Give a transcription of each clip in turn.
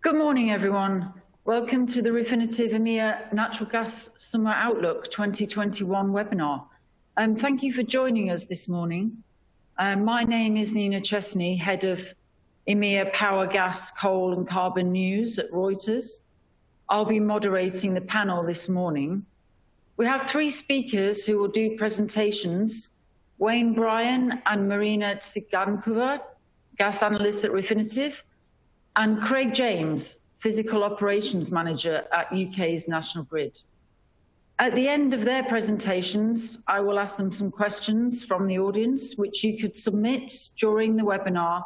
Good morning, everyone. Welcome to the Refinitiv EMEA Natural Gas Summer Outlook 2021 webinar. Thank you for joining us this morning. My name is Nina Chesney, Head of EMEA Power, Gas, Coal and Carbon News at Reuters. I'll be moderating the panel this morning. We have three speakers who will do presentations: Wayne Bryan and Marina Tsigankova, gas analysts at Refinitiv, and Craig James, Physical Operations Manager at UK's National Grid. At the end of their presentations, I will ask them some questions from the audience, which you could submit during the webinar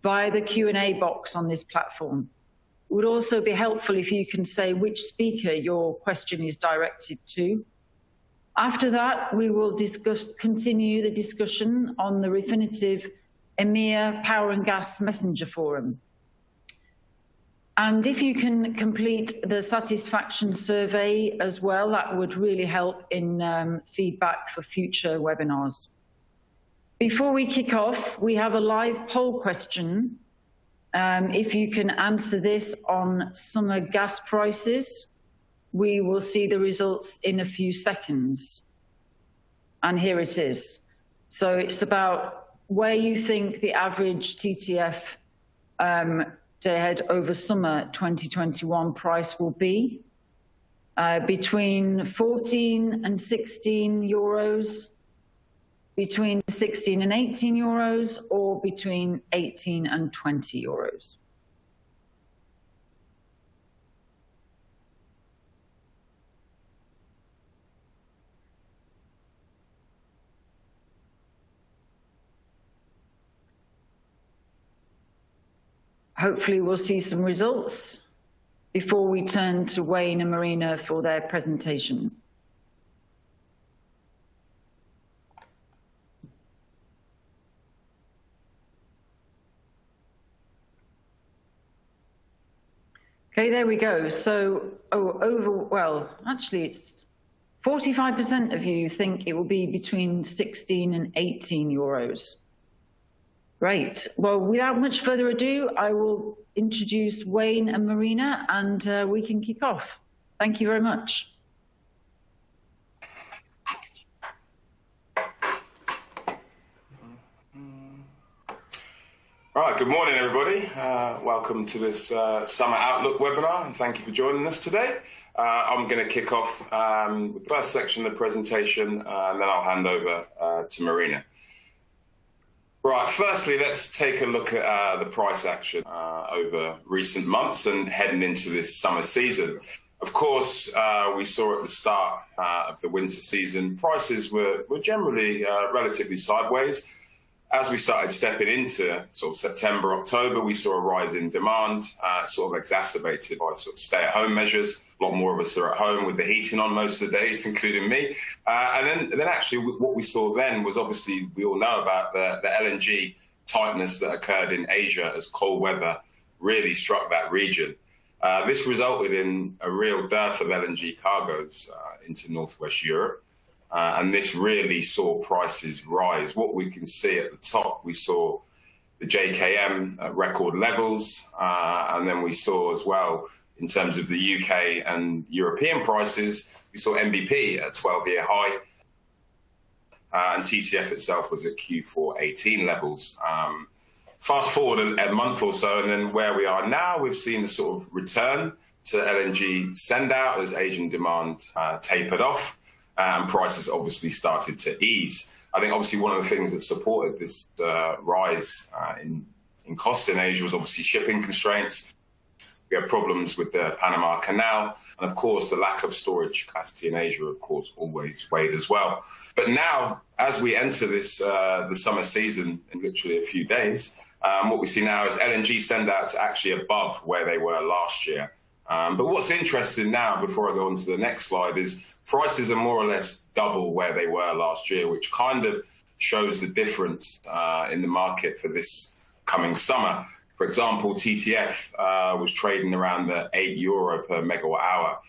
via the Q&A box on this platform. It would also be helpful if you can say which speaker your question is directed to. After that, we will continue the discussion on the Refinitiv EMEA Power and Gas Messenger Forum. And if you can complete the satisfaction survey as well, that would really help in feedback for future webinars. Before we kick off, we have a live poll question. If you can answer this on summer gas prices, we will see the results in a few seconds. And here it is. So it's about where you think the average TTF day-ahead over summer 2021 price will be, between 14 and 16 euros, between 16 and 18 euros, or between 18 and 20 euros. Hopefully we'll see some results before we turn to Wayne and Marina for their presentation. Okay, there we go. So, actually it's 45% of you think it will be between 16 and 18 euros. Great. Well, without much further ado, I will introduce Wayne and Marina, and we can kick off. Thank you very much. All right, good morning, everybody. Welcome to this Summer Outlook webinar, and thank you for joining us today. I'm going to kick off with the first section of the presentation, and then I'll hand over to Marina. Right, firstly, let's take a look at the price action over recent months and heading into this summer season. Of course, we saw at the start of the winter season, prices were generally relatively sideways. As we started stepping into sort of September, October, we saw a rise in demand, sort of exacerbated by sort of stay-at-home measures. A lot more of us are at home with the heating on most of the days, including me. And then actually what we saw then was, obviously, we all know about the LNG tightness that occurred in Asia as cold weather really struck that region. This resulted in a real dearth of LNG cargoes into Northwest Europe. And this really saw prices rise. What we can see at the top, we saw the JKM at record levels, and then we saw as well, in terms of the UK and European prices, we saw NBP at a 12-year high, and TTF itself was at Q4 18 levels. Fast forward a month or so, and then where we are now, we've seen a sort of return to LNG send-out as Asian demand tapered off. And prices obviously started to ease. I think obviously one of the things that supported this rise in costs in Asia was obviously shipping constraints. We had problems with the Panama Canal, and of course the lack of storage capacity in Asia, of course, always weighed as well. But now, as we enter this the summer season in literally a few days, what we see now is LNG send-outs actually above where they were last year. But what's interesting now, before I go on to the next slide, is prices are more or less double where they were last year, which kind of shows the difference in the market for this coming summer. For example, TTF was trading around the €8 per megawatt hour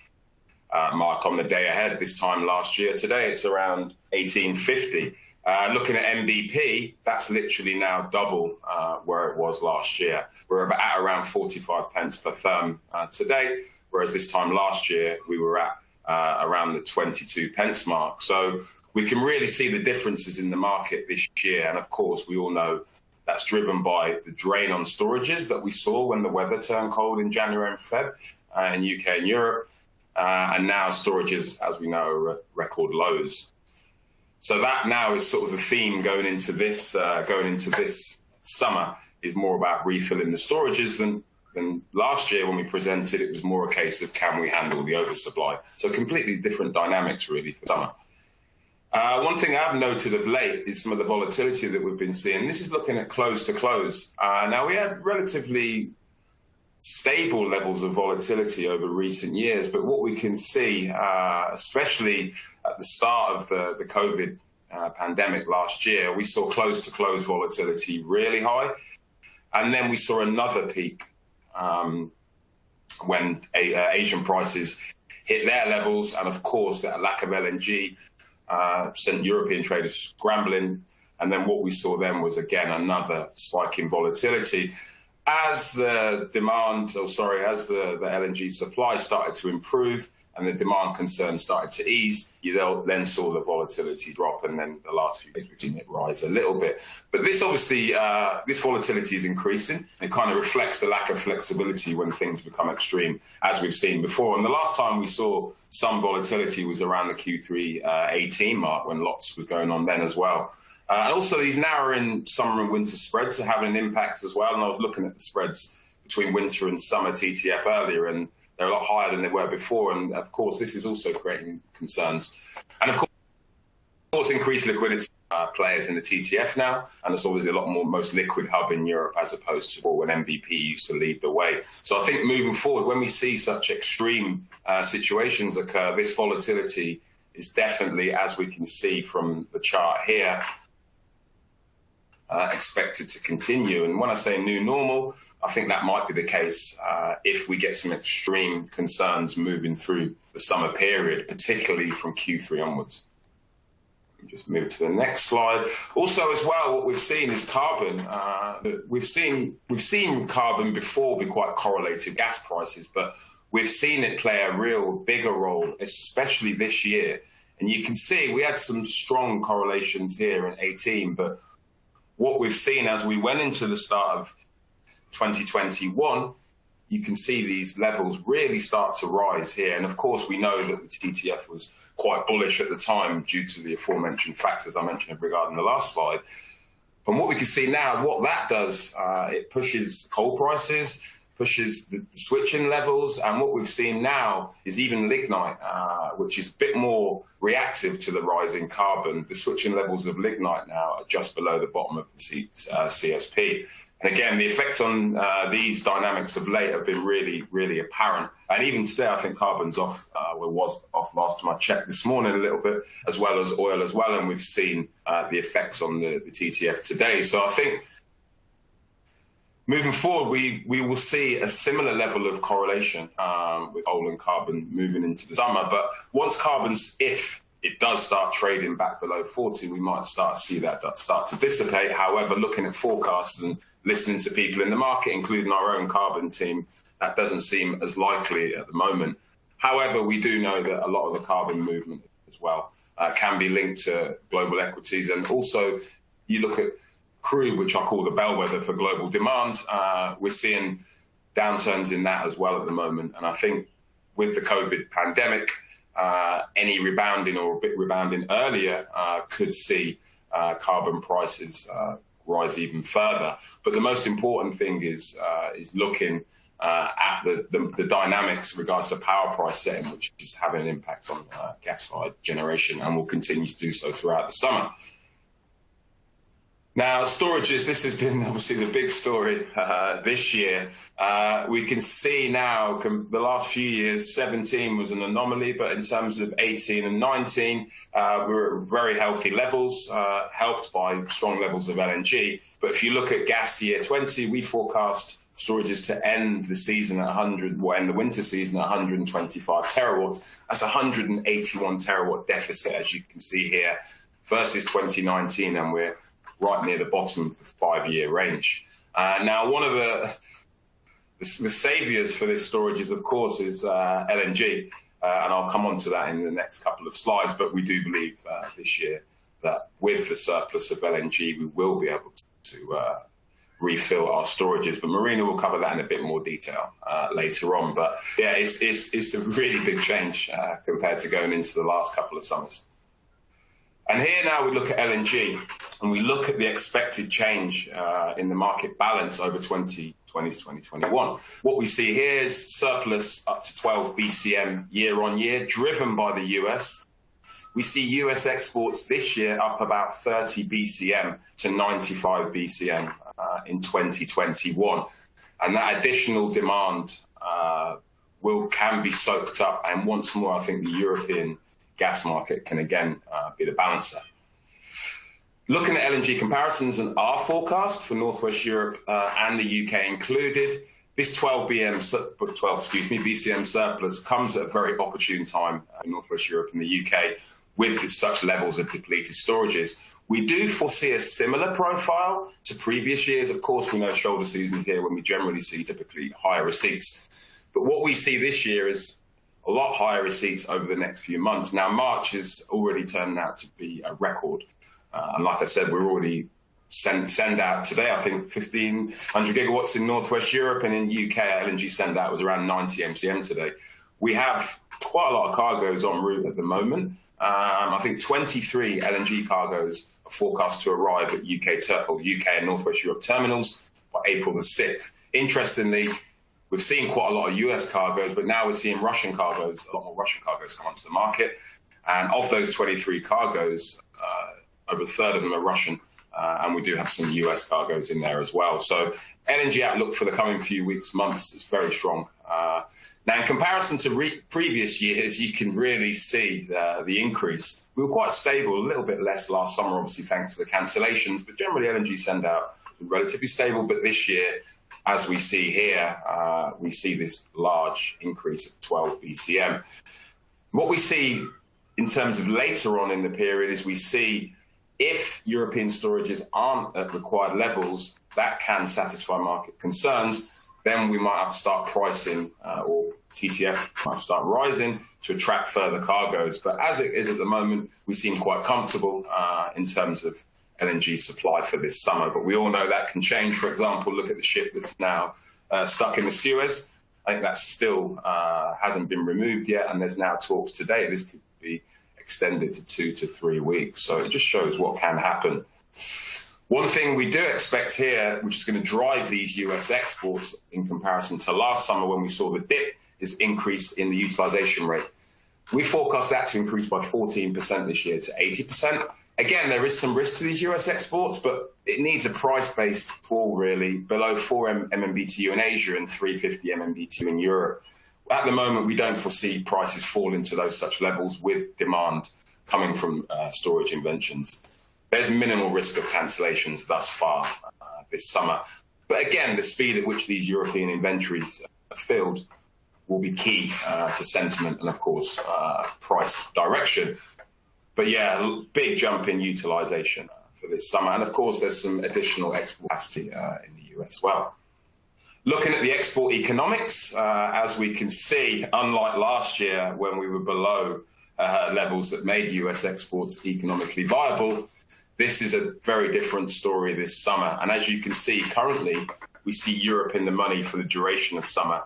mark on the day ahead this time last year. Today it's around 18.50. Looking at MBP, that's literally now double where it was last year. We're at around 45 pence per therm today, whereas this time last year we were at around the 22 pence mark. So we can really see the differences in the market this year. And of course, we all know that's driven by the drain on storages that we saw when the weather turned cold in January and Feb in UK and Europe. And now storages, as we know, are at record lows. So that now is sort of the theme going into this summer, is more about refilling the storages than last year when we presented. It was more a case of can we handle the oversupply. So completely different dynamics really for summer. One thing I've noted of late is some of the volatility that we've been seeing. This is looking at close to close. Now we had relatively stable levels of volatility over recent years, but what we can see, especially at the start of the COVID pandemic last year, we saw close to close volatility really high. And then we saw another peak when Asian prices hit their levels. And of course, that lack of LNG sent European traders scrambling. And then what we saw then was, again, another spike in volatility. As the LNG supply started to improve and the demand concerns started to ease, you then saw the volatility drop, and then the last few days we've seen it rise a little bit. But this obviously, this volatility is increasing. It kind of reflects the lack of flexibility when things become extreme, as we've seen before. And the last time we saw some volatility was around the Q3 18 mark, when lots was going on then as well. And also these narrowing summer and winter spreads are having an impact as well. And I was looking at the spreads between winter and summer TTF earlier, and they're a lot higher than they were before. And of course, this is also creating concerns. And of course, increased liquidity players in the TTF now. And it's obviously a lot more most liquid hub in Europe as opposed to when MBP used to lead the way. So I think moving forward, when we see such extreme situations occur, this volatility is definitely, as we can see from the chart here, expected to continue. And when I say new normal, I think that might be the case if we get some extreme concerns moving through the summer period, particularly from Q3 onwards. Just move to the next slide. Also, as well, what we've seen is carbon. We've seen carbon before be quite correlated to gas prices, but we've seen it play a real bigger role, especially this year. And you can see we had some strong correlations here in 18, but what we've seen as we went into the start of 2021, you can see these levels really start to rise here. And of course, we know that the TTF was quite bullish at the time due to the aforementioned factors I mentioned regarding the last slide. And what we can see now, what that does, it pushes coal prices, pushes the switching levels. And what we've seen now is even lignite, which is a bit more reactive to the rise in carbon. The switching levels of lignite now are just below the bottom of the CSP. And again, the effect on these dynamics of late have been really, really apparent. And even today, I think carbon's off, was off last time I checked this morning a little bit, as well as oil as well. And we've seen the effects on the TTF today. So I think moving forward, we will see a similar level of correlation with oil and carbon moving into the summer. But once carbon's, if it does start trading back below 40, we might start to see that start to dissipate. However, looking at forecasts and listening to people in the market, including our own carbon team, that doesn't seem as likely at the moment. However, we do know that a lot of the carbon movement as well can be linked to global equities. And also, you look at crude, which I call the bellwether for global demand, we're seeing downturns in that as well at the moment. And I think with the COVID pandemic, any rebounding or a bit rebounding earlier could see carbon prices rise even further. But the most important thing is looking at the dynamics in regards to power price setting, which is having an impact on gas-fired generation and will continue to do so throughout the summer. Now, storages, this has been obviously the big story this year. We can see now the last few years, 17 was an anomaly, but in terms of 18 and 19, we're at very healthy levels, helped by strong levels of LNG. But if you look at gas year 20, we forecast storages to end the season at 100, well, end the winter season at 125 terawatts. That's 181 terawatt deficit, as you can see here, versus 2019, and we're right near the bottom of the 5-year range. Now, one of the saviors for this storage is, of course, LNG, and I'll come on to that in the next couple of slides, but we do believe this year that with the surplus of LNG, we will be able to refill our storages. But Marina will cover that in a bit more detail later on. But yeah, it's a really big change compared to going into the last couple of summers. And here now we look at LNG, and we look at the expected change in the market balance over 2020 to 2021. What we see here is surplus up to 12 BCM year on year, driven by the US. We see US exports this year up about 30 BCM to 95 BCM in 2021. And that additional demand can be soaked up. And once more, I think the European gas market can again be the balancer. Looking at LNG comparisons and our forecast for Northwest Europe and the UK included, this 12 BCM surplus comes at a very opportune time in Northwest Europe and the UK with such levels of depleted storages. We do foresee a similar profile to previous years. Of course, we know shoulder season here when we generally see typically higher receipts. But what we see this year is a lot higher receipts over the next few months. Now, March is already turning out to be a record. And like I said, we're already send out today, I think 1,500 gigawatts in Northwest Europe, and in UK, LNG send out was around 90 MCM today. We have quite a lot of cargoes en route at the moment. I think 23 LNG cargoes are forecast to arrive at UK and Northwest Europe terminals by April the 6th. Interestingly, we've seen quite a lot of US cargoes, but now we're seeing Russian cargoes, a lot more Russian cargoes come onto the market. And of those 23 cargoes, over a third of them are Russian, and we do have some US cargoes in there as well. So LNG outlook for the coming few weeks, months is very strong. Now, in comparison to previous years, you can really see the increase. We were quite stable, a little bit less last summer, obviously, thanks to the cancellations, but generally LNG send out was relatively stable. But this year, as we see here, we see this large increase of 12 BCM. What we see in terms of later on in the period is we see if European storages aren't at required levels, that can satisfy market concerns. Then we might have to start pricing, or TTF might start rising to attract further cargoes. But as it is at the moment, we seem quite comfortable in terms of LNG supply for this summer. But we all know that can change. For example, look at the ship that's now stuck in the Suez. I think that still hasn't been removed yet, and there's now talks today. This could be extended to 2 to 3 weeks. So it just shows what can happen. One thing we do expect here, which is going to drive these US exports in comparison to last summer when we saw the dip, is increase in the utilization rate. We forecast that to increase by 14% this year to 80%. Again, there is some risk to these US exports, but it needs a price-based fall, really, below 4 MMBTU in Asia and 350 MMBTU in Europe. At the moment, we don't foresee prices falling to those such levels with demand coming from storage inventions. There's minimal risk of cancellations thus far this summer. But again, the speed at which these European inventories are filled will be key to sentiment and, of course, price direction. But yeah, big jump in utilization for this summer. And of course, there's some additional export capacity in the US as well. Looking at the export economics, as we can see, unlike last year when we were below levels that made US exports economically viable, this is a very different story this summer. And as you can see, currently, we see Europe in the money for the duration of summer.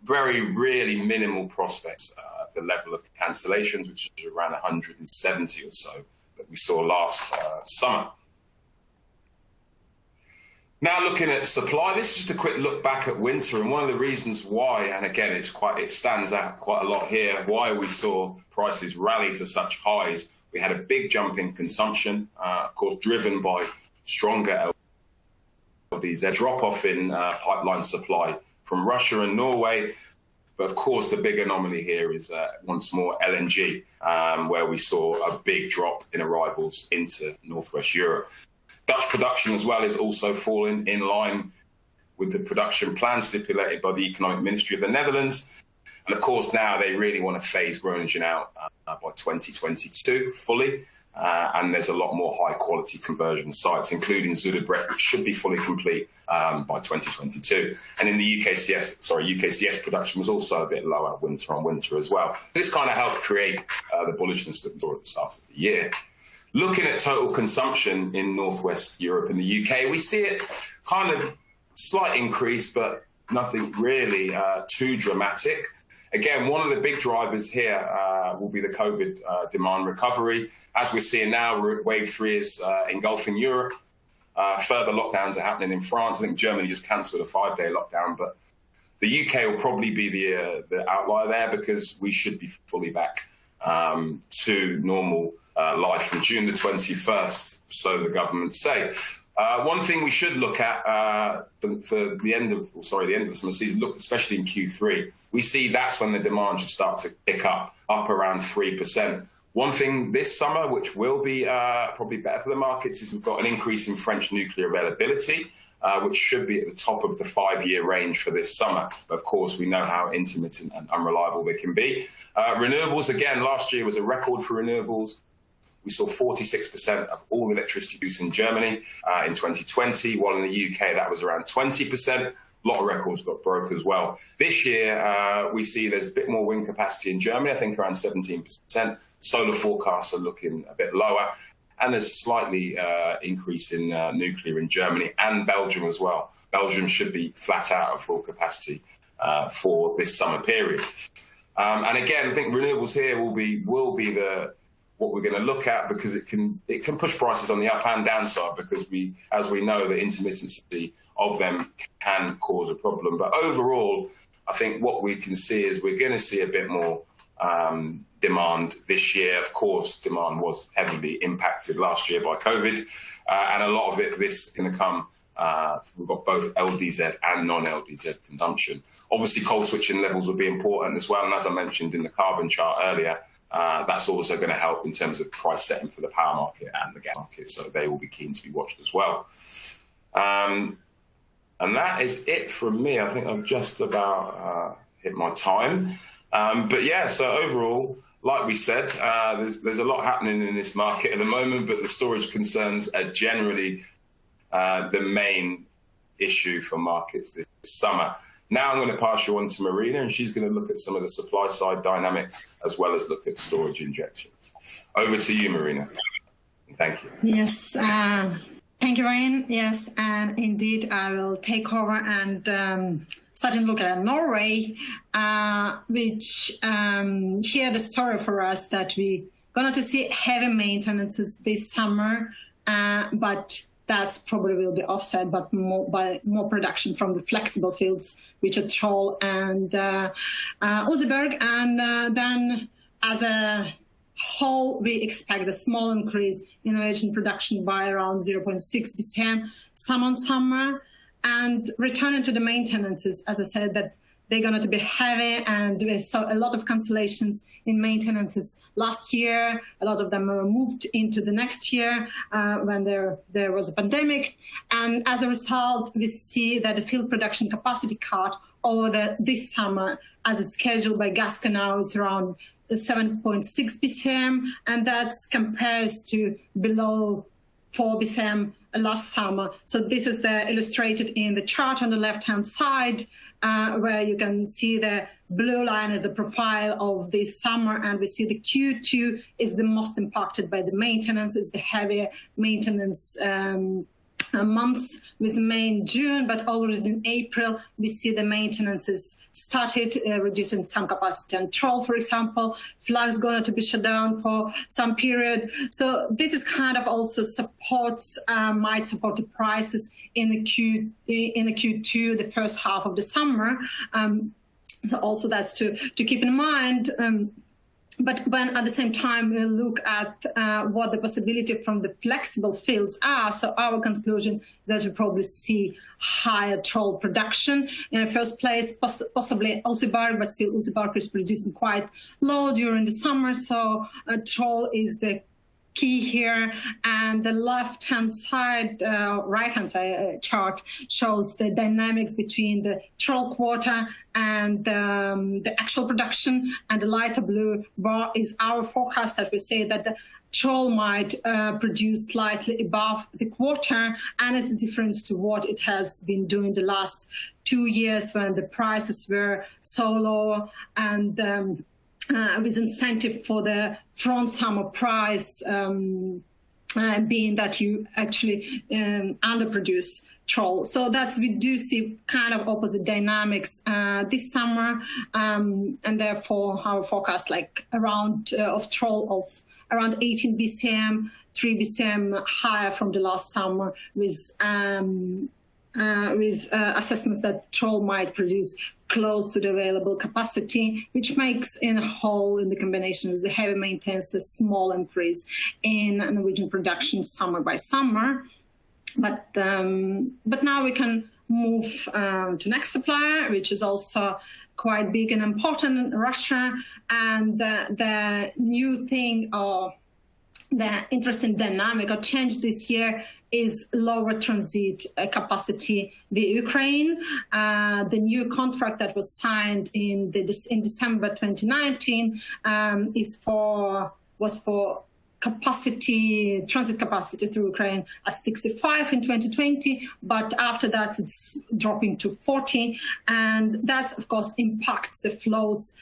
Really minimal prospects at the level of cancellations, which is around 170 or so that we saw last summer. Now looking at supply, this is just a quick look back at winter, and one of the reasons why, and again, it stands out quite a lot here, why we saw prices rally to such highs. We had a big jump in consumption, of course, driven by stronger LDs, a drop-off in pipeline supply from Russia and Norway. But of course, the big anomaly here is once more LNG, where we saw a big drop in arrivals into Northwest Europe. Dutch production as well is also falling in line with the production plan stipulated by the Economic Ministry of the Netherlands. And of course, now they really want to phase Groningen out by 2022 fully. and there's a lot more high-quality conversion sites, including Zudebrecht, which should be fully complete by 2022. And in the UKCS production was also a bit lower winter on winter as well. This kind of helped create the bullishness that we saw at the start of the year. Looking at total consumption in Northwest Europe and the UK, we see it kind of slight increase, but nothing really too dramatic. Again, one of the big drivers here will be the COVID demand recovery. As we're seeing now, wave 3 is engulfing Europe. Further lockdowns are happening in France. I think Germany just cancelled a 5-day lockdown, but the UK will probably be the outlier there, because we should be fully back to normal life from June the 21st, so the government say. One thing we should look at for the end of the summer season, look especially in Q3, we see that's when the demand should start to pick up around 3%. One thing this summer, which will be probably better for the markets, is we've got an increase in French nuclear availability, which should be at the top of the 5-year range for this summer. Of course, we know how intermittent and unreliable they can be. Renewables, again, last year was a record for renewables. We saw 46% of all electricity use in Germany in 2020, while in the UK that was around 20%. A lot of records got broke as well. This year, we see there's a bit more wind capacity in Germany, I think around 17%. Solar forecasts are looking a bit lower. And there's a slightly increase in nuclear in Germany and Belgium as well. Belgium should be flat out at full capacity for this summer period. And again, I think renewables here will be what we're going to look at, because it can push prices on the up and down side, because as we know, the intermittency of them can cause a problem. But overall, I think what we can see is we're going to see a bit more demand this year. Of course, demand was heavily impacted last year by COVID, and a lot of this is going to come. We've got both LDZ and non-LDZ consumption. Obviously, coal switching levels will be important as well, and as I mentioned in the carbon chart earlier, that's also going to help in terms of price setting for the power market and the gas market, so they will be keen to be watched as well. And that is it from me. I think I've just about hit my time. But yeah, so overall, like we said, there's a lot happening in this market at the moment, but the storage concerns are generally the main issue for markets this summer. Now I'm going to pass you on to Marina, and she's going to look at some of the supply side dynamics as well as look at storage injections. Over to you, Marina. Thank you. Yes, thank you, Ryan. Yes, and indeed, I will take over and start to look at Norway, which here the story for us that we're going to see heavy maintenances this summer, but that's probably will be offset by more production from the flexible fields, which are Troll and Oseberg. And then as a whole, we expect a small increase in Norwegian production by around 0.6 BCM summer on summer. And returning to the maintenances, as I said, that they're going to be heavy, and we saw a lot of cancellations in maintenances last year. A lot of them were moved into the next year when there was a pandemic. And as a result, we see that the field production capacity cut over this summer, as it's scheduled by Gasco now, is around 7.6 BCM, and that compares to below 4 BCM last summer. So this is illustrated in the chart on the left-hand side, where you can see the blue line as a profile of this summer, and we see the Q2 is the most impacted by the maintenance, is the heavier maintenance months with May and June, but already in April, we see the maintenances started reducing some capacity on Troll, for example. Flag's going to be shut down for some period. So this is kind of also might support the prices in the Q2, the first half of the summer. So also that's to keep in mind. But when at the same time we look at what the possibility from the flexible fields are, so our conclusion that we probably see higher Troll production in the first place, possibly Oseberg, but still Oseberg is producing quite low during the summer. So Troll is the key here. And the left-hand side, right-hand side chart shows the dynamics between the troll quota and the actual production. And the lighter blue bar is our forecast that we say that the troll might produce slightly above the quota, and it's a difference to what it has been doing the last 2 years when the prices were so low, and with incentive for the front summer price being that you actually underproduce troll. So we do see kind of opposite dynamics this summer, and therefore our forecast like around of troll of around 18 BCM, 3 BCM higher from the last summer, with assessments that troll might produce close to the available capacity, which makes in a whole in the combination with the heavy maintenance a small increase in Norwegian production summer by summer. But now we can move to next supplier, which is also quite big and important, Russia. And the new thing or the interesting dynamic or change this year is lower transit capacity via Ukraine. The new contract that was signed in December 2019 was for transit capacity through Ukraine at 65 in 2020, but after that it's dropping to 40, and that of course impacts the flows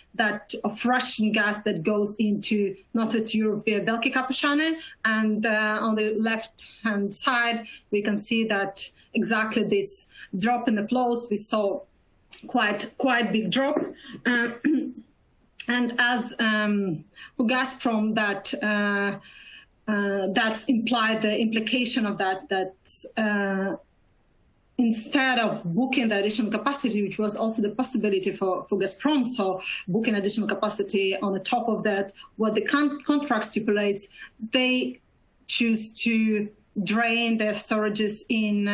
of Russian gas that goes into Northwest Europe via Velké Kapušany. And on the left-hand side we can see that exactly this drop in the flows. We saw quite big drop. And as for Gazprom, that's implied, the implication of that instead of booking the additional capacity, which was also the possibility for Gazprom, so booking additional capacity on the top of that, what the contract stipulates, they choose to drain their storages in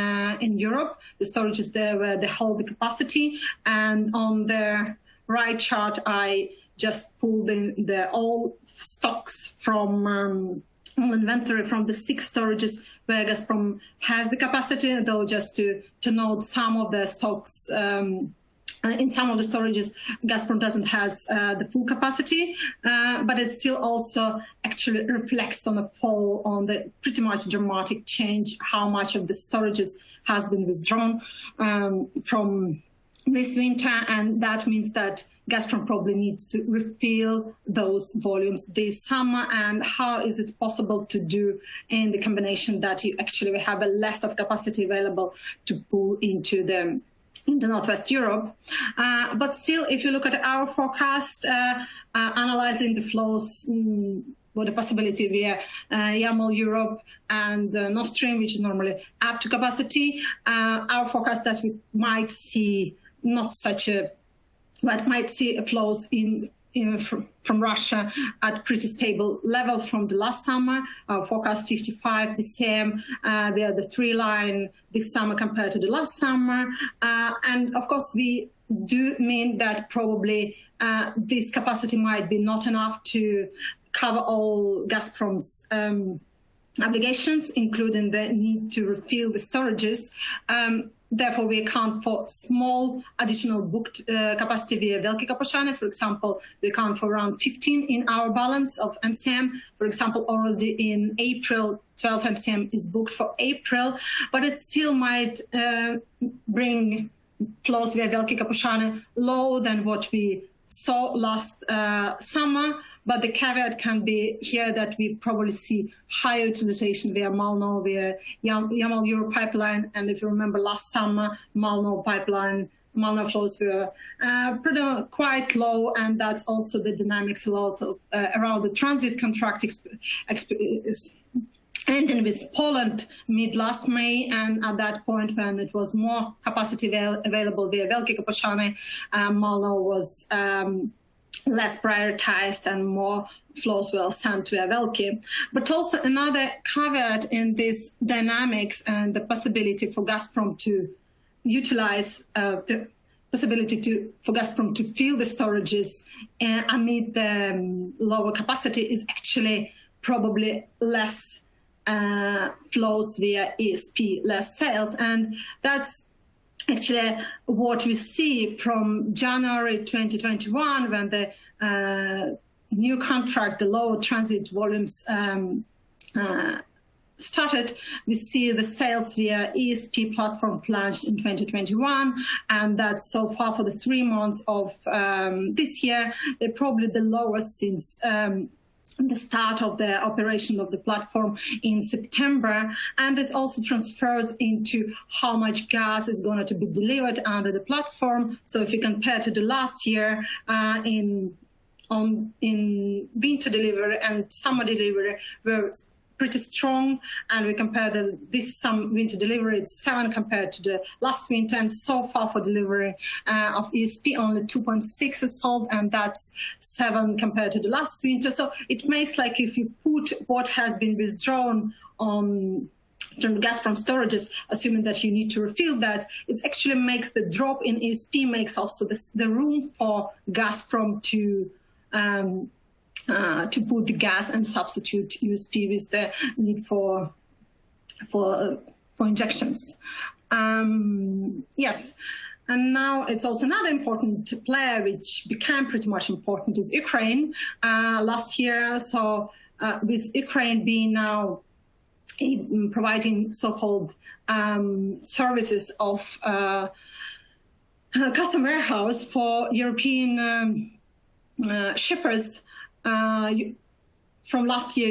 Europe, the storages there where they hold the capacity. And on the right chart, I just pulled in the all stocks from inventory from the 6 storages where Gazprom has the capacity, though just to note some of the stocks, in some of the storages, Gazprom doesn't has the full capacity, but it still also actually reflects on a fall on the pretty much dramatic change, how much of the storages has been withdrawn from this winter. And that means that Gazprom probably needs to refill those volumes this summer. And how is it possible to do in the combination that you actually have a less of capacity available to pull into the Northwest Europe? But still, if you look at our forecast, analyzing the flows, the possibility via Yamal Europe and Nord Stream, which is normally up to capacity, our forecast that we might see might see flows from Russia at pretty stable level from the last summer. Our forecast 55 BCM via the 3 line this summer compared to the last summer. And of course, we do mean that probably this capacity might be not enough to cover all Gazprom's obligations, including the need to refill the storages. Therefore, we account for small additional booked capacity via Velké Kapušany. For example, we account for around 15 in our balance of MCM. For example, already in April, 12 MCM is booked for April, but it still might bring flows via Velké Kapušany lower than what we saw last summer. But the caveat can be here that we probably see higher utilization via Malno, via Yamal Euro pipeline. And if you remember last summer, Malno flows were quite low. And that's also the dynamics a lot of, around the transit contract ending with Poland mid last May. And at that point, when it was more capacity available via Velké Kapušany, Malno was less prioritized and more flows were sent to Velké. But also another caveat in this dynamics and the possibility for Gazprom to utilize the possibility for Gazprom to fill the storages amid the lower capacity is actually probably less flows via ESP, less sales. And that's actually what we see from January 2021, when the new contract, the low transit volumes started. We see the sales via ESP platform plunged in 2021, and that's so far for the 3 months of this year. They're probably the lowest since the start of the operation of the platform in September. And this also transfers into how much gas is going to be delivered under the platform. So if you compare to the last year, in winter delivery and summer delivery were pretty strong, and we compare this winter delivery, it's 7 compared to the last winter, and so far for delivery of ESP only 2.6 is sold, and that's 7 compared to the last winter. So it makes like if you put what has been withdrawn on from Gazprom storages, assuming that you need to refill that, it actually makes the drop in ESP, makes also the room for Gazprom to put the gas and substitute USP with the need for injections. Yes, and now it's also another important player which became pretty much important is Ukraine last year. So with Ukraine being now providing so-called services of custom warehouse for European shippers. From last year,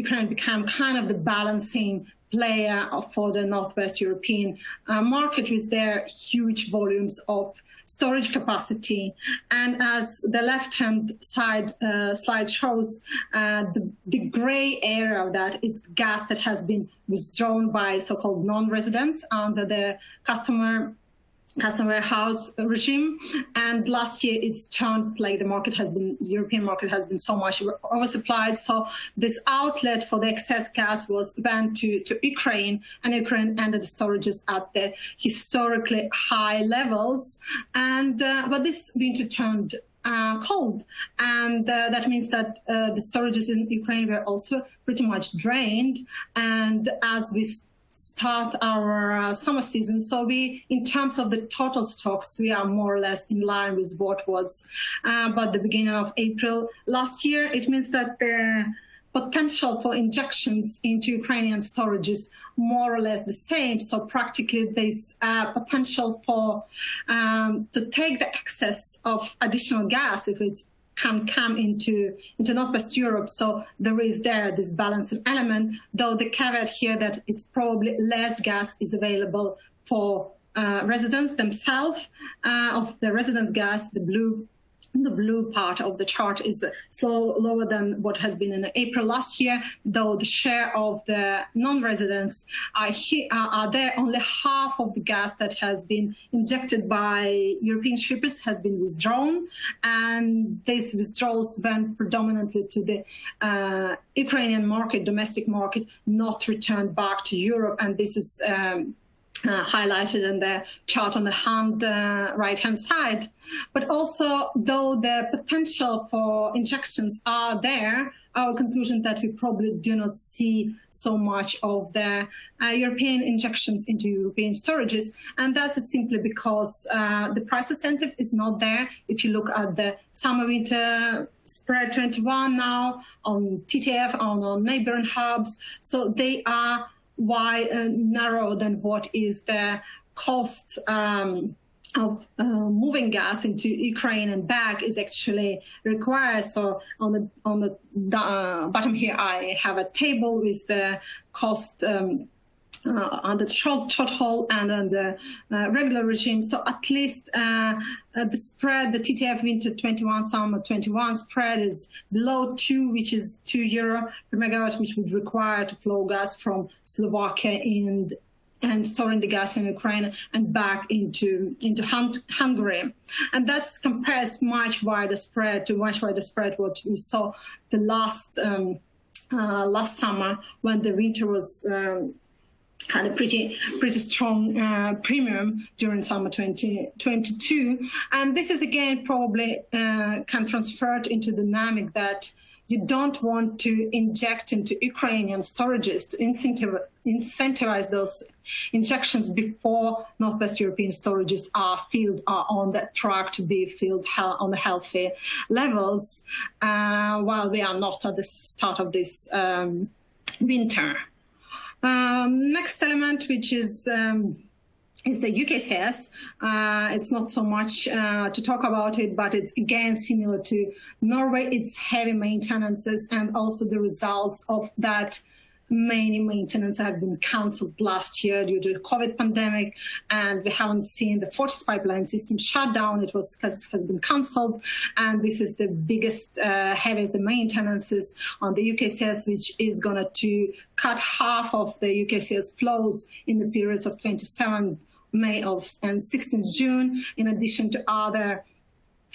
Ukraine became kind of the balancing player for the Northwest European market with their huge volumes of storage capacity. And as the left-hand side slide shows, the gray area of that, it's gas that has been withdrawn by so-called non-residents under the custom warehouse regime. And last year it's turned like the European market has been so much oversupplied. So this outlet for the excess gas went to Ukraine, and Ukraine ended the storages at the historically high levels. And but this winter turned cold, and that means that the storages in Ukraine were also pretty much drained. And as we start our summer season, so in terms of the total stocks, we are more or less in line with what was about the beginning of April last year. It means that the potential for injections into Ukrainian storage is more or less the same. So practically there's potential for to take the excess of additional gas if it's can come into Northwest Europe. So there is this balancing element, though the caveat here that it's probably less gas is available for residents themselves. Of the residents' gas, the blue part of the chart is lower than what has been in April last year, though the share of the non-residents are there. Only half of the gas that has been injected by European shippers has been withdrawn, and these withdrawals went predominantly to the Ukrainian market, domestic market, not returned back to Europe. And this is highlighted in the chart on the right-hand side. But also, though the potential for injections are there, our conclusion that we probably do not see so much of the European injections into European storages. And that's simply because the price incentive is not there. If you look at the summer-winter spread 21 now on TTF, on neighboring hubs, so they are narrower than what is the cost of moving gas into Ukraine and back is actually required. So on the bottom here, I have a table with the cost on the short haul and on the regular regime. So at least the spread, the TTF winter 21, summer 21 spread is below 2, which is €2 per megawatt, which would require to flow gas from Slovakia and storing the gas in Ukraine and back into Hungary. And that compares much wider spread what we saw the last summer, when the winter was kind of pretty strong premium during summer 2022. And this is again probably can transfer into the dynamic that you don't want to inject into Ukrainian storages to incentivize those injections before Northwest European storages are filled, are on the track to be filled on the healthy levels, while we are not at the start of this winter. Next element, which is the UKCS. It's not so much to talk about it, but it's again similar to Norway. It's heavy maintenances, and also the results of that. Many maintenance have been cancelled last year due to the COVID pandemic, and we haven't seen the Fortis pipeline system shut down. It has been cancelled, and this is the biggest, heaviest maintenances on the UKCS, which is going to cut half of the UKCS flows in the periods of 27 May and 16th June, in addition to other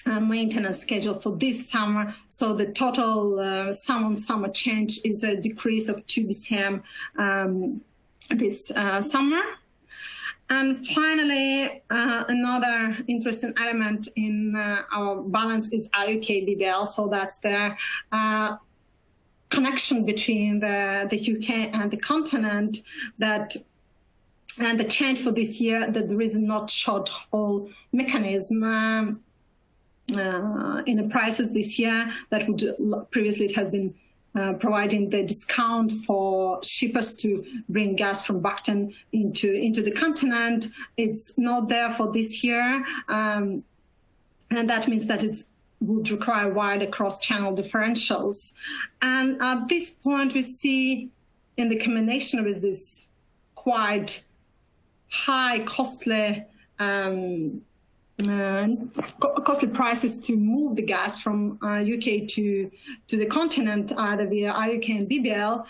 maintenance schedule for this summer. So the total summer-on-summer change is a decrease of 2 BCM this summer. And finally, another interesting element in our balance is IUK BBL. So that's the connection between the UK and the continent, and the change for this year, that there is not short-haul mechanism in the prices this year that would previously it has been providing the discount for shippers to bring gas from Bakhten into the continent. It's not there for this year, and that means that it would require wider cross-channel differentials. And at this point, we see in the combination with this quite high, costly prices to move the gas from UK to the continent, either via IUK and BBL.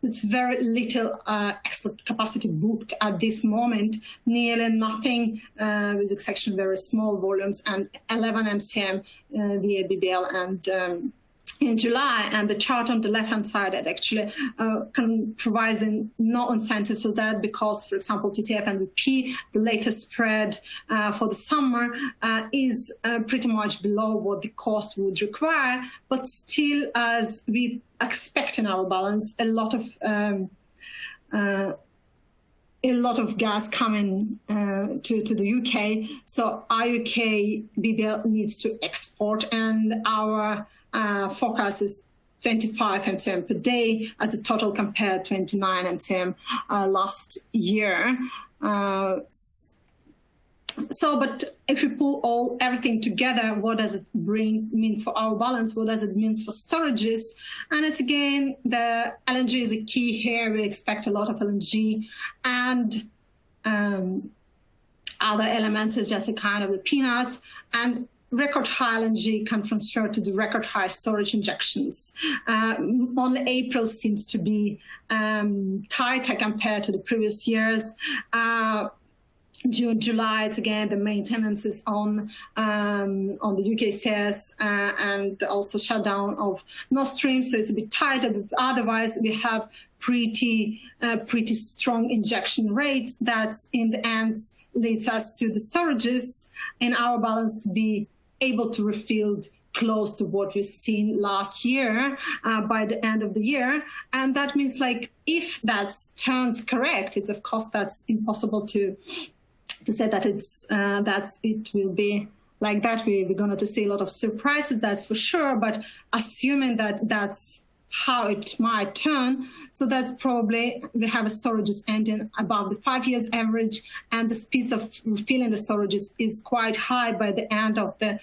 It's very little export capacity booked at this moment, nearly nothing, with exception of very small volumes, and 11 MCM via BBL and in July. And the chart on the left-hand side that actually can provide no incentive to that, because, for example, TTF and VP, the latest spread for the summer, is pretty much below what the cost would require, but still, as we expect in our balance, a lot of gas coming to the UK. So IUK BBL needs to export, and our forecast is 25 MCM per day as a total, compared to 29 MCM last year. But if we pull everything together, what does it means for our balance? What does it mean for storages? And it's again, the LNG is a key here. We expect a lot of LNG, and other elements is just a kind of the peanuts. And record high LNG can transfer to the record high storage injections. Only April seems to be tighter compared to the previous years. June, July, it's again the maintenance is on the UKCS and also shutdown of Nord Stream, so it's a bit tighter. But otherwise, we have pretty strong injection rates. That's in the end leads us to the storages in our balance to be able to refill close to what we've seen last year by the end of the year. And that means, like, if that turns correct, it's of course that's impossible to say that it will be like that. We're going to see a lot of surprises, that's for sure. But assuming that that's how it might turn, so that's probably we have a storages ending above the 5 years average, and the speeds of refilling the storages is quite high by the end of the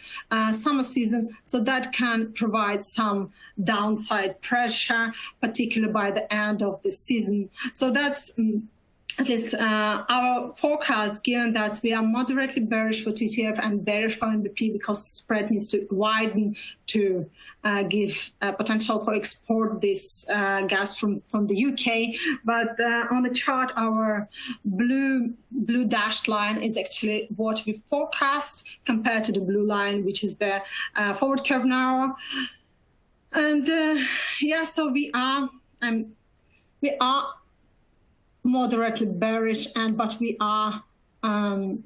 summer season. So that can provide some downside pressure, particularly by the end of the season. So that's at least our forecast, given that we are moderately bearish for TTF and bearish for NBP, because spread needs to widen to give potential for export this gas from the UK. But on the chart, our blue dashed line is actually what we forecast compared to the blue line, which is the forward curve now. And so we are moderately bearish, but we are kind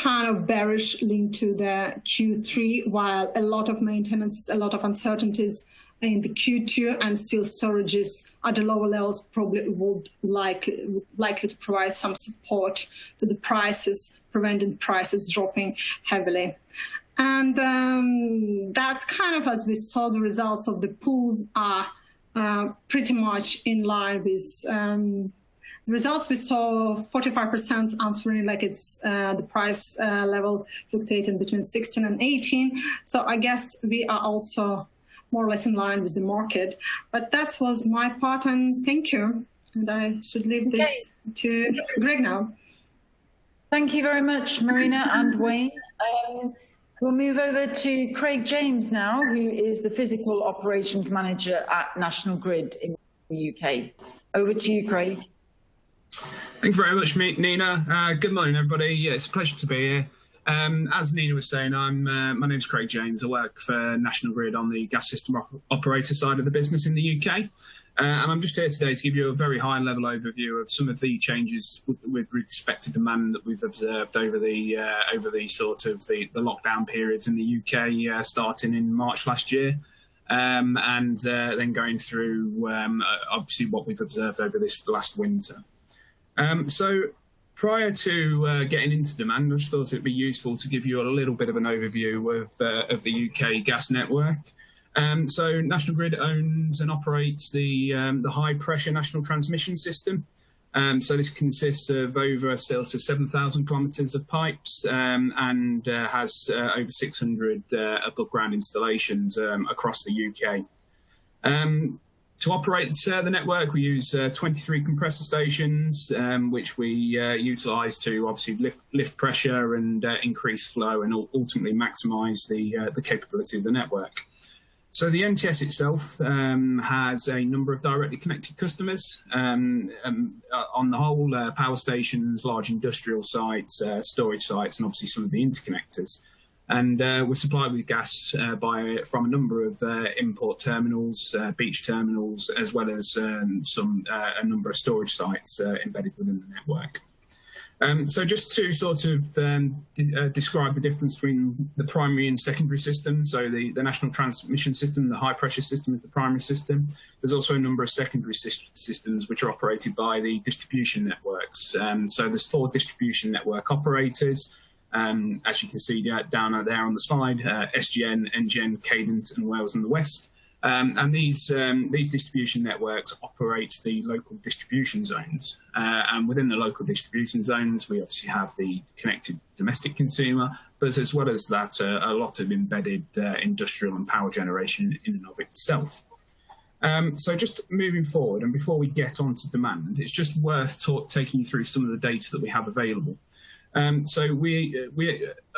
kind of bearish linked to the Q3, while a lot of maintenance, a lot of uncertainties in the Q2, and still storages at the lower levels probably would likely to provide some support to the prices, preventing prices dropping heavily. And that's kind of, as we saw, the results of the pool are pretty much in line with the results. We saw 45% answering like it's the price level fluctuating between 16 and 18. So I guess we are also more or less in line with the market. But that was my part, and thank you. And I should leave this to Greg now. Thank you very much, Marina and Wayne. We'll move over to Craig James now, who is the Physical Operations Manager at National Grid in the UK. Over to you, Craig. Thank you very much, Nina. Good morning, everybody. Yeah, it's a pleasure to be here. As Nina was saying, my name's Craig James. I work for National Grid on the gas system operator side of the business in the UK. And I'm just here today to give you a very high-level overview of some of the changes with respect to demand that we've observed over the lockdown periods in the UK, starting in March last year, and then going through obviously what we've observed over this last winter. So prior to getting into demand, I just thought it'd be useful to give you a little bit of an overview of the UK gas network. So National Grid owns and operates the high-pressure national transmission system. So this consists of over 7,000 kilometres of pipes and has over 600 above-ground installations across the UK. To operate the network, we use 23 compressor stations, which we utilise to obviously lift pressure and increase flow and ultimately maximise the capability of the network. So the NTS itself has a number of directly connected customers. On the whole, power stations, large industrial sites, storage sites, and obviously some of the interconnectors. And we're supplied with gas from a number of import terminals, beach terminals, as well as a number of storage sites embedded within the network. So just to sort of describe the difference between the primary and secondary system. So the national transmission system, the high pressure system is the primary system. There's also a number of secondary systems which are operated by the distribution networks. So there's 4 distribution network operators. As you can see down there on the slide, SGN, NGN, Cadent and Wales in the West. And these distribution networks operate the local distribution zones. And within the local distribution zones, we obviously have the connected domestic consumer, but as well as that, a lot of embedded industrial and power generation in and of itself. So just moving forward, and before we get on to demand, it's just worth taking you through some of the data that we have available. So we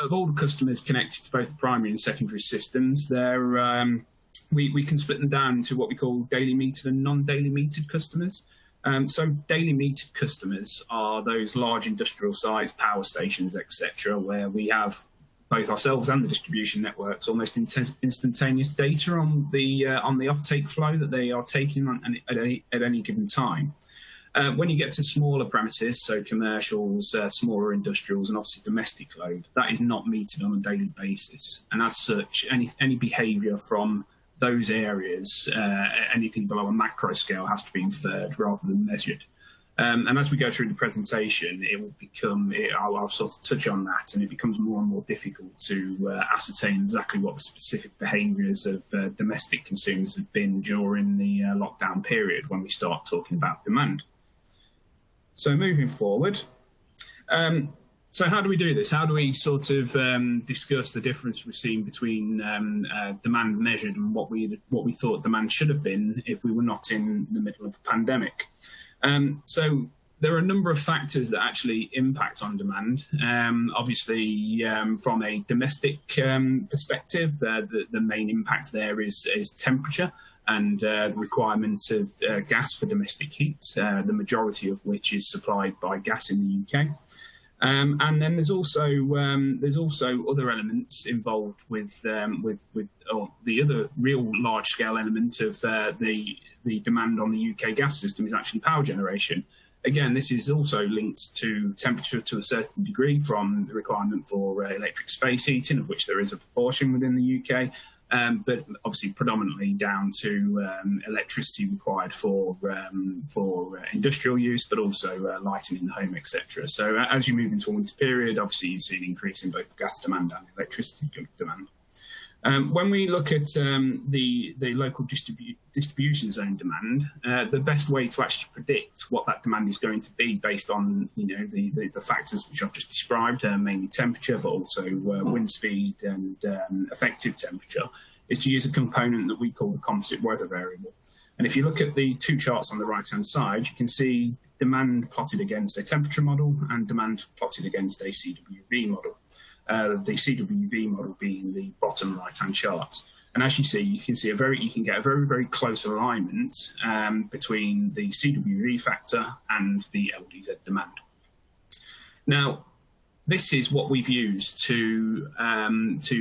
of all the customers connected to both the primary and secondary systems, we can split them down into what we call daily metered and non-daily metered customers. So daily metered customers are those large industrial sites, power stations, etc., where we have both ourselves and the distribution networks almost instantaneous data on the offtake flow that they are taking at any given time. When you get to smaller premises, so commercials, smaller industrials, and obviously domestic load, that is not metered on a daily basis. And as such, any behaviour from those areas, anything below a macro scale has to be inferred rather than measured. And as we go through the presentation, I'll sort of touch on that, and it becomes more and more difficult to ascertain exactly what the specific behaviours of domestic consumers have been during the lockdown period when we start talking about demand. So moving forward, so how do we do this? How do we sort of discuss the difference we've seen between demand measured and what we thought demand should have been if we were not in the middle of a pandemic? So there are a number of factors that actually impact on demand. Obviously, from a domestic perspective, the main impact there is temperature and the requirement of gas for domestic heat, the majority of which is supplied by gas in the UK. And then there's also other elements involved with the other real large scale element of the demand on the UK gas system is actually power generation. Again, this is also linked to temperature to a certain degree from the requirement for electric space heating, of which there is a proportion within the UK, but obviously predominantly down to electricity required for industrial use, but also lighting in the home, etc. So as you move into a winter period, obviously you see an increase in both gas demand and electricity demand. When we look at the local distribution zone demand, the best way to actually predict what that demand is going to be based on the factors which I've just described, mainly temperature, but also wind speed and effective temperature, is to use a component that we call the composite weather variable. And if you look at the two charts on the right-hand side, you can see demand plotted against a temperature model and demand plotted against a CWV model. The CWV model being the bottom right-hand chart. And as you see, you can get a very, very close alignment between the CWV factor and the LDZ demand. Now, this is what we've used to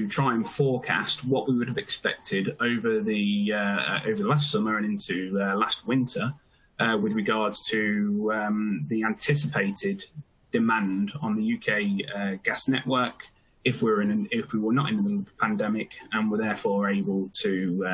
try and forecast what we would have expected over the last summer and into last winter with regards to the anticipated demand on the UK gas network if we were not in the middle of the pandemic and were therefore able to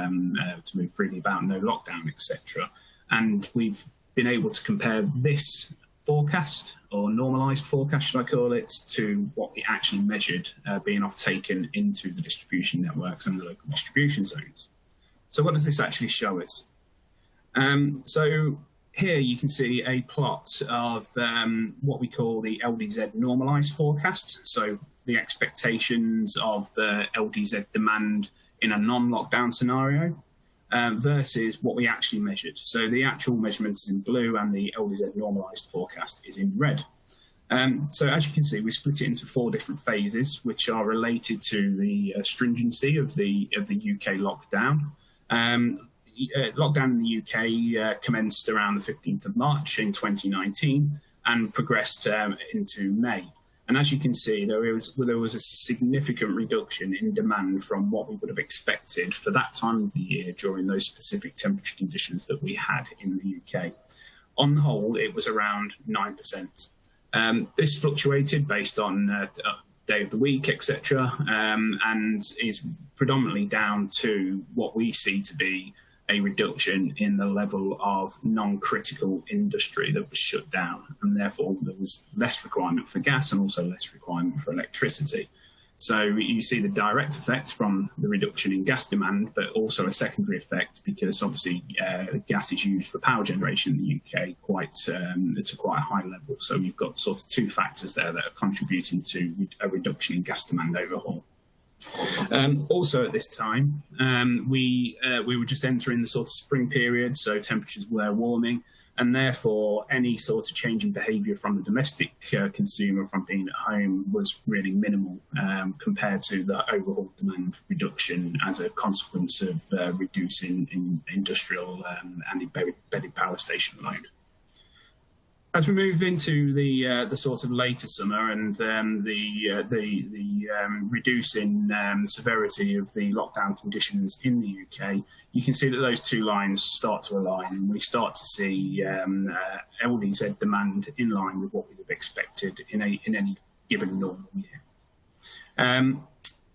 move freely about, no lockdown, etc. And we've been able to compare this forecast, or normalised forecast, should I call it, to what we actually measured being off-taken into the distribution networks and the local distribution zones. So what does this actually show us? So here you can see a plot of what we call the LDZ normalised forecast. So the expectations of the LDZ demand in a non-lockdown scenario versus what we actually measured. So the actual measurement is in blue and the LDZ normalised forecast is in red. So as you can see, we split it into 4 different phases, which are related to the stringency of the UK lockdown. Lockdown in the UK commenced around the 15th of March in 2019 and progressed into May. And as you can see, there was a significant reduction in demand from what we would have expected for that time of the year during those specific temperature conditions that we had in the UK. On the whole, it was around 9%. This fluctuated based on day of the week, etc., and is predominantly down to what we see to be a reduction in the level of non-critical industry that was shut down, and therefore there was less requirement for gas and also less requirement for electricity. So you see the direct effect from the reduction in gas demand, but also a secondary effect because obviously gas is used for power generation in the UK it's a quite a high level. So you've got sort of 2 factors there that are contributing to a reduction in gas demand overall. Also at this time, we were just entering the sort of spring period, so temperatures were warming, and therefore any sort of change in behaviour from the domestic consumer from being at home was really minimal compared to the overall demand reduction as a consequence of reducing in industrial and embedded power station load. As we move into the sort of later summer and the reducing severity of the lockdown conditions in the UK, you can see that those 2 lines start to align, and we start to see LDZ demand in line with what we would have expected in any given normal year.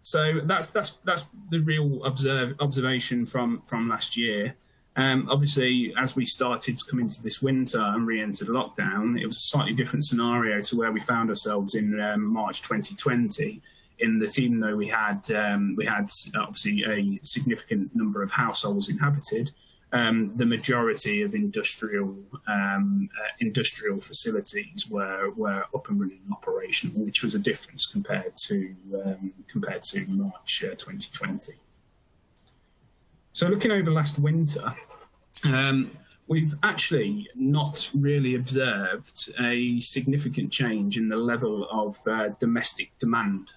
So that's the real observation from last year. Obviously, as we started to come into this winter and re-entered lockdown, it was a slightly different scenario to where we found ourselves in March 2020. In that, even though we had obviously a significant number of households inhabited, the majority of industrial facilities were up and running and operational, which was a difference compared to March 2020. So looking over last winter, we've actually not really observed a significant change in the level of domestic demand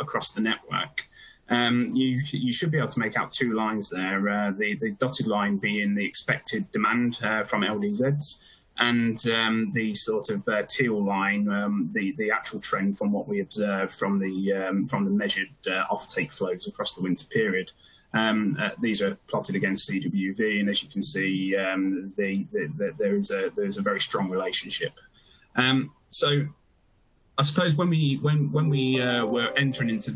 across the network. You should be able to make out 2 lines there, the dotted line being the expected demand from LDZs, and the sort of teal line, the actual trend from what we observed from the measured offtake flows across the winter period. These are plotted against CWV, and as you can see, there is a very strong relationship. So I suppose when we were entering into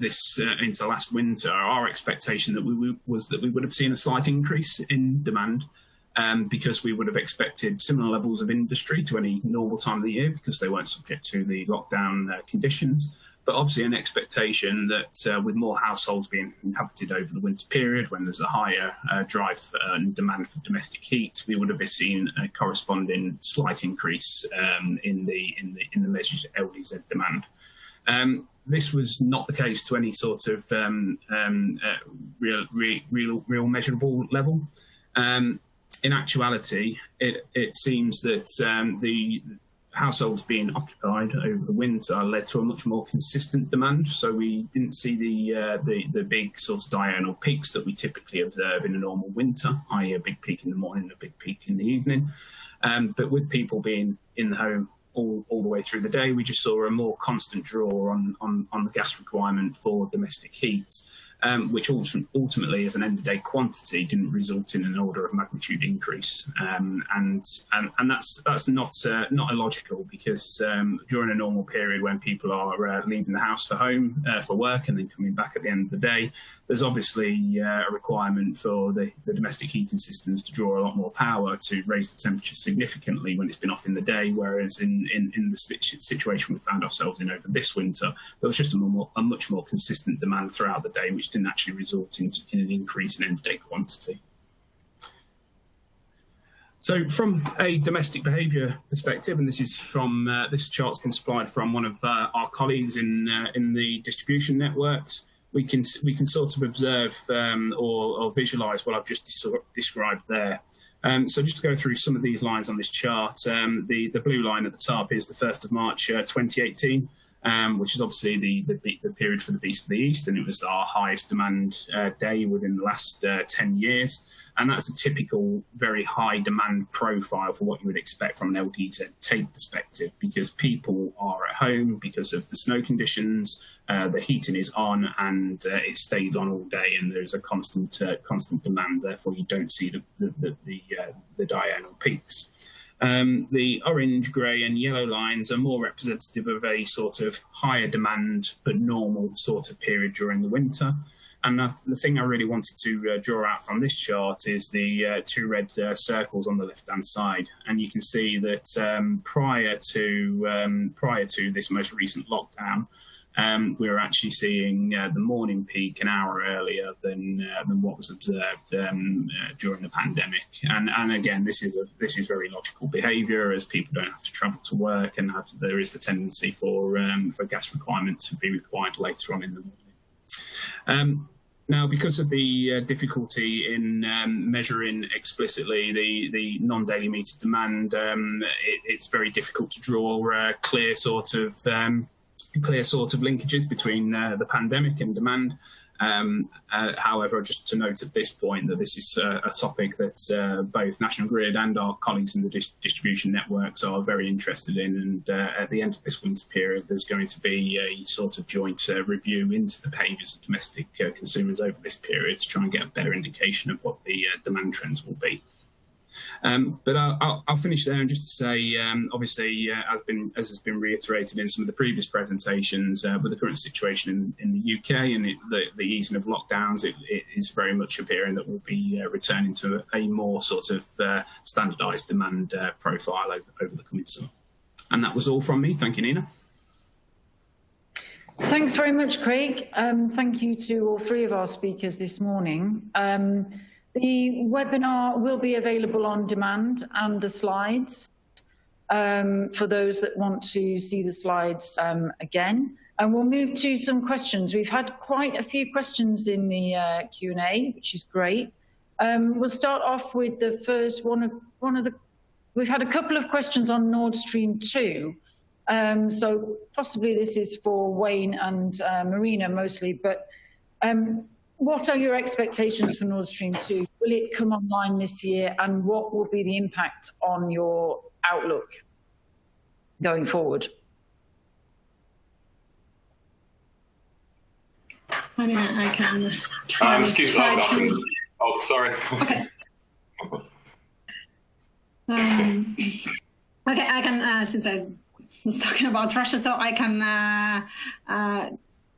into last winter, our expectation was that we would have seen a slight increase in demand, because we would have expected similar levels of industry to any normal time of the year because they weren't subject to the lockdown conditions. But obviously an expectation that with more households being inhabited over the winter period, when there's a higher drive and demand for domestic heat, we would have seen a corresponding slight increase in the measured LDZ demand. This was not the case to any sort of real measurable level. In actuality, it seems that the households being occupied over the winter led to a much more consistent demand. So we didn't see the big sort of diurnal peaks that we typically observe in a normal winter, i.e. a big peak in the morning and a big peak in the evening. But with people being in the home all the way through the day, we just saw a more constant draw on the gas requirement for domestic heat. Which ultimately, as an end-of-day quantity, didn't result in an order of magnitude increase, and that's not illogical, because during a normal period when people are leaving the house for work and then coming back at the end of the day, there's obviously a requirement for the domestic heating systems to draw a lot more power to raise the temperature significantly when it's been off in the day. Whereas in the situation we found ourselves in over this winter, there was just a much more consistent demand throughout the day, which didn't actually result in an increase in end-of-day quantity. So from a domestic behaviour perspective, and this is from this chart's been supplied from one of our colleagues in the distribution networks, we can sort of observe or visualise what I've just described there. So just to go through some of these lines on this chart, the blue line at the top is the 1st of March 2018. Which is obviously the period for the Beast of the East, and it was our highest demand day within the last 10 years. And that's a typical very high demand profile for what you would expect from an LDZ tape perspective, because people are at home because of the snow conditions, the heating is on, and it stays on all day, and there's a constant demand. Therefore, you don't see the diurnal peaks. The orange, grey and yellow lines are more representative of a sort of higher demand but normal sort of period during the winter. And the thing I really wanted to draw out from this chart is the two red circles on the left-hand side. And you can see that prior to this most recent lockdown, we were actually seeing the morning peak an hour earlier than what was observed during the pandemic. And again, this is very logical behaviour, as people don't have to travel to work, and there is the tendency for gas requirement to be required later on in the morning. Now, because of the difficulty in measuring explicitly the non-daily metered demand, it's very difficult to draw clear sort of linkages between the pandemic and demand. However, just to note at this point that this is a topic that both National Grid and our colleagues in the distribution networks are very interested in, and at the end of this winter period there's going to be a sort of joint review into the behaviours of domestic consumers over this period to try and get a better indication of what the demand trends will be. But I'll finish there, and just to say, obviously, as has been reiterated in some of the previous presentations, with the current situation in the UK and the easing of lockdowns, it is very much appearing that we'll be returning to a more sort of standardised demand profile over the coming summer. And that was all from me. Thank you, Nina. Thanks very much, Craig. Thank you to all three of our speakers this morning. The webinar will be available on demand, and the slides for those that want to see the slides again. And we'll move to some questions. We've had quite a few questions in the Q&A, which is great. We'll start off with the first we've had a couple of questions on Nord Stream 2. So possibly this is for Wayne and Marina mostly, but what are your expectations for Nord Stream 2? Will it come online this year, and what will be the impact on your outlook going forward? I mean, I can try, excuse me. Oh, sorry. Okay. Okay, I can, since I was talking about Russia, so I can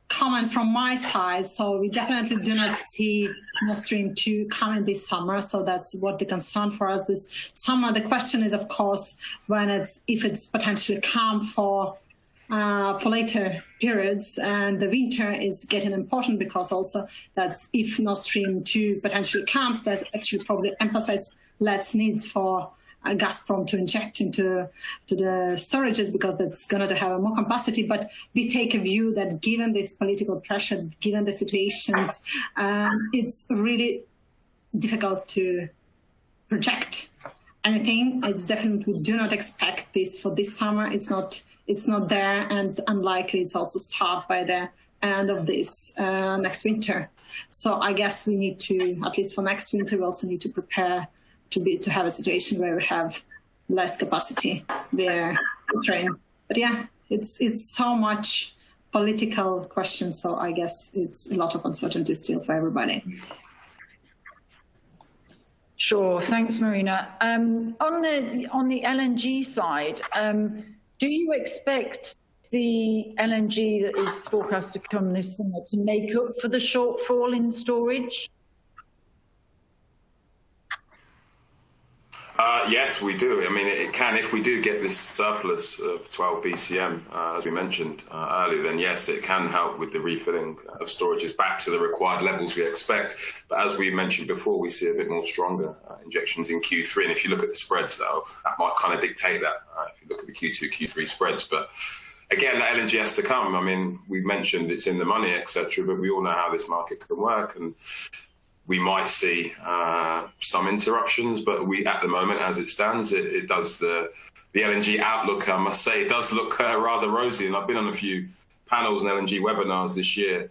comment from my side. So we definitely do not see Nord Stream 2 coming this summer. So that's what the concern for us this summer. The question is, of course, if it's potentially come for later periods, and the winter is getting important because also that's if Nord Stream 2 potentially comes, that's actually probably emphasize less needs for Gazprom to inject into the storages, because that's going to have more capacity. But we take a view that given this political pressure, given the situations, it's really difficult to project anything. It's definitely, we do not expect this for this summer. It's not there, and unlikely it's also start by the end of this next winter. So I guess we need to, at least for next winter, we also need to prepare to have a situation where we have less capacity there to train. But yeah, it's so much political question. So I guess it's a lot of uncertainty still for everybody. Sure, thanks, Marina. On the LNG side, do you expect the LNG that is forecast to come this summer to make up for the shortfall in storage? Yes, we do. I mean, it can. If we do get this surplus of 12 BCM, as we mentioned earlier, then yes, it can help with the refilling of storages back to the required levels we expect. But as we mentioned before, we see a bit more stronger injections in Q3. And if you look at the spreads, though, that might kind of dictate that. If you look at the Q2, Q3 spreads. But again, the LNG has to come. I mean, we mentioned it's in the money, etc. But we all know how this market can work. And we might see some interruptions, but at the moment, as it stands, it does the LNG outlook, I must say, it does look rather rosy. And I've been on a few panels and LNG webinars this year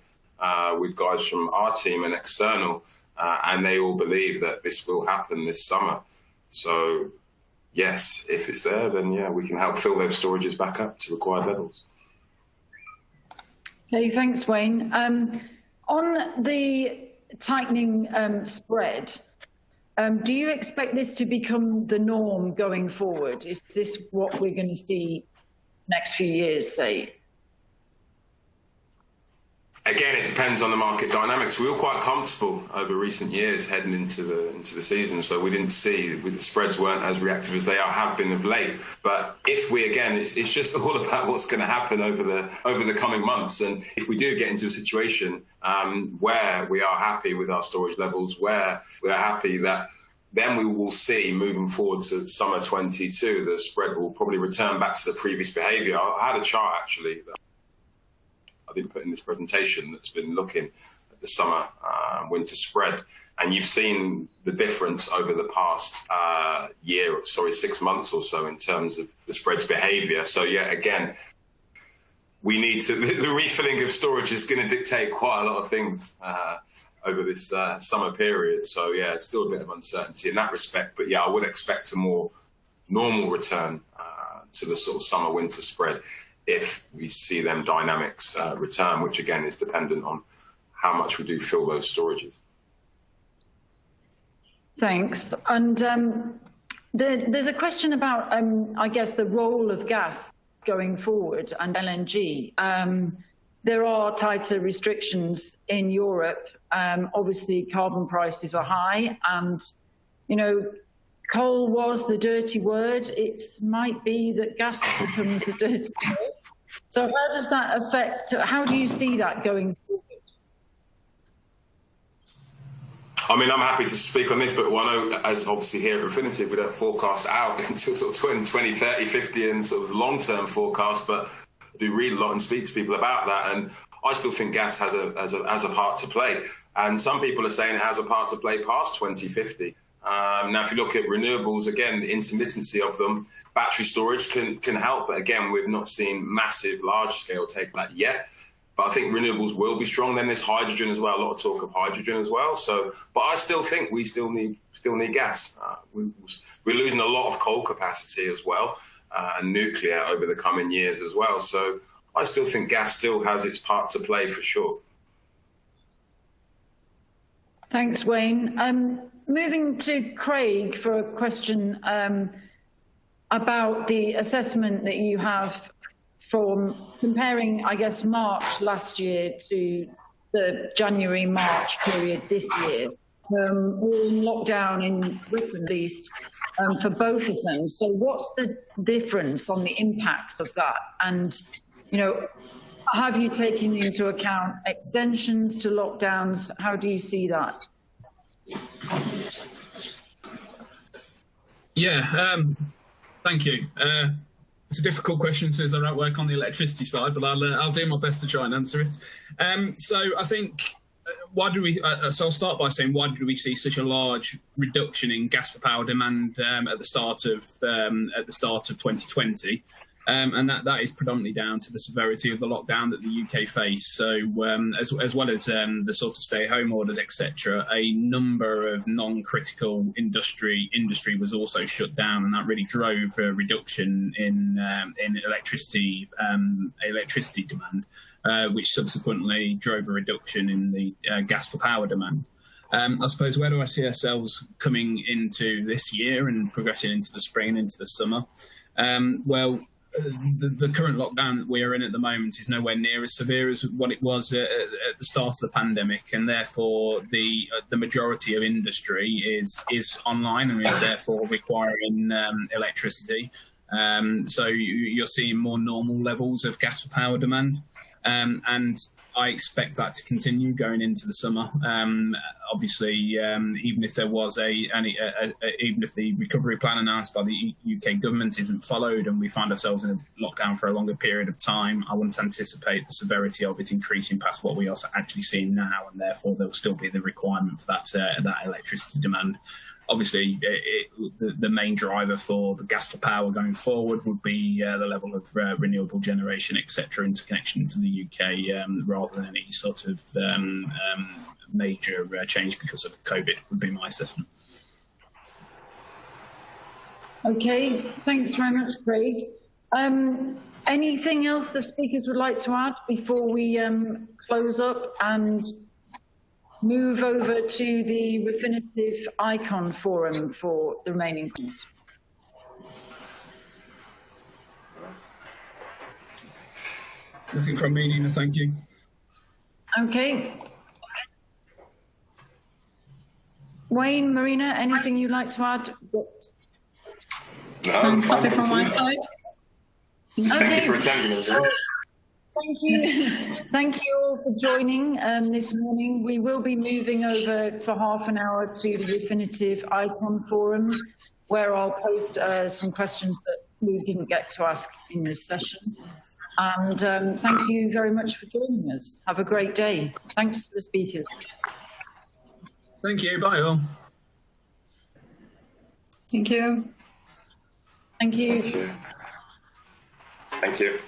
with guys from our team and external, and they all believe that this will happen this summer. So yes, if it's there, then yeah, we can help fill those storages back up to required levels. Okay, thanks, Wayne. On the tightening spread, do you expect this to become the norm going forward? Is this what we're going to see next few years, say? Again, it depends on the market dynamics. We were quite comfortable over recent years heading into the season, so we didn't see the spreads weren't as reactive as they have been of late. But if we, again, it's just all about what's going to happen over the coming months. And if we do get into a situation where we are happy with our storage levels, where we are happy that then we will see moving forward to summer 22, the spread will probably return back to the previous behaviour. I had a chart actually that I didn't put in this presentation that's been looking at the summer winter spread, and you've seen the difference over the past 6 months or so in terms of the spread's behaviour. So yeah, again, we need to, the refilling of storage is going to dictate quite a lot of things over this summer period. So yeah, it's still a bit of uncertainty in that respect, but yeah, I would expect a more normal return to the sort of summer winter spread if we see them dynamics return, which again is dependent on how much we do fill those storages. Thanks. And there's a question about, I guess, the role of gas going forward and LNG. There are tighter restrictions in Europe. Obviously, carbon prices are high, and, you know, coal was the dirty word. It might be that gas becomes the dirty word. So how does that affect, how do you see that going forward? I mean, I'm happy to speak on this, but I know, as obviously here at Refinitiv, we don't forecast out until sort of 20, 30, 50 and sort of long-term forecast, but I do read a lot and speak to people about that. And I still think gas has a part to play. And some people are saying it has a part to play past 2050. Now, if you look at renewables, again, the intermittency of them, battery storage can help. But again, we've not seen massive, large-scale take on that yet. But I think renewables will be strong. Then there's hydrogen as well. A lot of talk of hydrogen as well. So, but I still think we still need gas. We're losing a lot of coal capacity as well, and nuclear over the coming years as well. So I still think gas still has its part to play for sure. Thanks, Wayne. Moving to Craig for a question about the assessment that you have from comparing, I guess, March last year to the January-March period this year. We're in lockdown in Britain, at least, for both of them. So what's the difference on the impact of that? And, you know, have you taken into account extensions to lockdowns? How do you see that? Yeah, thank you. It's a difficult question since I don't work on the electricity side, but I'll do my best to try and answer it. So I think so I'll start by saying, why did we see such a large reduction in gas for power demand at the start of 2020? And that is predominantly down to the severity of the lockdown that the UK faced. So as well as the sort of stay-at-home orders, etc., a number of non-critical industry was also shut down, and that really drove a reduction in electricity demand, which subsequently drove a reduction in the gas for power demand. I suppose, where do I see ourselves coming into this year and progressing into the spring and into the summer? Well, the current lockdown that we are in at the moment is nowhere near as severe as what it was at the start of the pandemic, and therefore the majority of industry is online and is therefore requiring electricity. So you're seeing more normal levels of gas for power demand, and I expect that to continue going into the summer. Obviously, even if there was even if the recovery plan announced by the UK government isn't followed and we find ourselves in a lockdown for a longer period of time, I wouldn't anticipate the severity of it increasing past what we are actually seeing now, and therefore there will still be the requirement for that electricity demand. Obviously, the main driver for the gas for power going forward would be the level of renewable generation, etc., interconnection to the UK, rather than any sort of major change because of COVID, would be my assessment. Okay, thanks very much, Craig. Anything else the speakers would like to add before we close up and move over to the Refinitiv Icon Forum for the remaining calls? Nothing from me, Nina, thank you. Okay. Wayne, Marina, anything you'd like to add? No, copy from my side. Thank you for attending us. Thank you. Thank you all for joining this morning. We will be moving over for half an hour to the Refinitiv Icon Forum, where I'll post some questions that we didn't get to ask in this session. And thank you very much for joining us. Have a great day. Thanks to the speakers. Thank you. Bye all. Thank you. Thank you. Thank you.